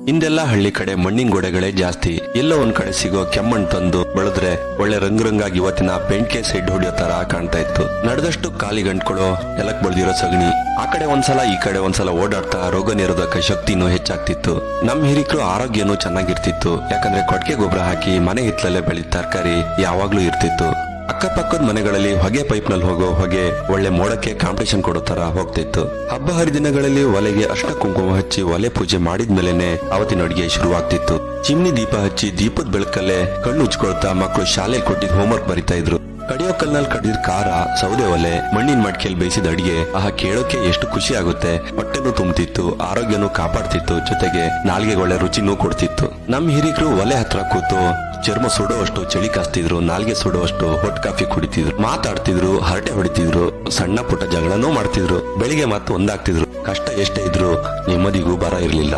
ಹಿಂದೆಲ್ಲ ಹಳ್ಳಿ ಕಡೆ ಮಣ್ಣಿನ ಗೋಡೆಗಳೇ ಜಾಸ್ತಿ. ಎಲ್ಲೋ ಒಂದ್ ಕಡೆ ಸಿಗೋ ಕೆಮ್ಮಣ್ಣು ತಂದು ಬೆಳೆದ್ರೆ ಒಳ್ಳೆ ರಂಗಾಗಿ ಇವತ್ತಿನ ಪೇಂಟ್ಗೆ ಸೆಡ್ ಹೊಡಿಯೋ ತರ ಕಾಣ್ತಾ ಇತ್ತು. ನಡೆದಷ್ಟು ಕಾಲಿ ಗಂಟ್ಕೊಳ್ಳೋ ನೆಲಕ್ ಬೆಳೆದಿರೋ ಸಗಣಿ ಆ ಕಡೆ ಒಂದ್ಸಲ ಈ ಕಡೆ ಒಂದ್ಸಲ ಓಡಾಡ್ತಾ ರೋಗ ನಿರೋಧಕ ಶಕ್ತಿನೂ ಹೆಚ್ಚಾಗ್ತಿತ್ತು. ನಮ್ ಹಿರಿಕರು ಆರೋಗ್ಯನೂ ಚೆನ್ನಾಗಿರ್ತಿತ್ತು. ಯಾಕಂದ್ರೆ ಕೊಟ್ಟಿಗೆ ಗೊಬ್ಬರ ಹಾಕಿ ಮನೆ ಹಿತ್ತಲಲ್ಲೇ ಬೆಳೆದ ತರಕಾರಿ ಯಾವಾಗ್ಲೂ ಇರ್ತಿತ್ತು. ಅಕ್ಕಪಕ್ಕದ ಮನೆಗಳಲ್ಲಿ ಹೊಗೆ ಪೈಪ್ ನಲ್ಲಿ ಹೋಗೋ ಹೊಗೆ ಒಳ್ಳೆ ಮೋಡಕ್ಕೆ ಕಾಂಪಿಟೇಷನ್ ಕೊಡೋ ತರ ಹೋಗ್ತಿತ್ತು. ಹಬ್ಬ ಹರಿದಿನಗಳಲ್ಲಿ ಒಲೆಗೆ ಅಷ್ಟ ಕುಂಕುಮ ಹಚ್ಚಿ ಒಲೆ ಪೂಜೆ ಮಾಡಿದ್ಮೇಲೆನೆ ಅವತ್ತಿನ ಅಡಿಗೆ ಶುರುವಾಗ್ತಿತ್ತು. ಚಿಮ್ನಿ ದೀಪ ಹಚ್ಚಿ ದೀಪದ ಬೆಳಕಲ್ಲೇ ಕಣ್ಣು ಉಜ್ಕೊಳ್ತಾ ಮಕ್ಕಳು ಶಾಲೆಯಲ್ಲಿ ಕೊಟ್ಟಿದ್ ಹೋಮ್ವರ್ಕ್ ಬರಿತಾ ಇದ್ರು. ಕಡಿಯೋ ಕಲ್ನಲ್ಲಿ ಕಡಿದ ಖಾರ, ಸೌದೆ ಒಲೆ, ಮಣ್ಣಿನ ಮಡಿಕೆಯಲ್ಲಿ ಬೇಯಿಸಿದ ಅಡಿಗೆ ಕೇಳೋಕೆ ಎಷ್ಟು ಖುಷಿ ಆಗುತ್ತೆ. ಹೊಟ್ಟೆನೂ ತುಂಬ್ತಿತ್ತು, ಆರೋಗ್ಯನೂ ಕಾಪಾಡ್ತಿತ್ತು, ಜೊತೆಗೆ ನಾಲ್ಗೆ ಒಳ್ಳೆ ರುಚಿನೂ ಕೊಡ್ತಿತ್ತು. ನಮ್ ಹಿರಿಕರು ಒಲೆ ಹತ್ರ ಕೂತು ಚರ್ಮ ಸುಡುವಷ್ಟು ಚಳಿ ಕಾಸ್ತಿದ್ರು, ನಾಲ್ಗೆ ಸುಡುವಷ್ಟು ಹೊಟ್ ಕಾಫಿ ಕುಡಿತಿದ್ರು, ಮಾತಾಡ್ತಿದ್ರು, ಹರಟೆ ಹೊಡಿತಿದ್ರು, ಸಣ್ಣ ಪುಟ್ಟ ಜಗಳನೂ ಮಾಡ್ತಿದ್ರು. ಬೆಳಿಗ್ಗೆ ಮತ್ತೆ ಒಂದಾಗ್ತಿದ್ರು. ಕಷ್ಟ ಎಷ್ಟೇ ಇದ್ರು ನೆಮ್ಮದಿಗೂ ಬರ ಇರ್ಲಿಲ್ಲ.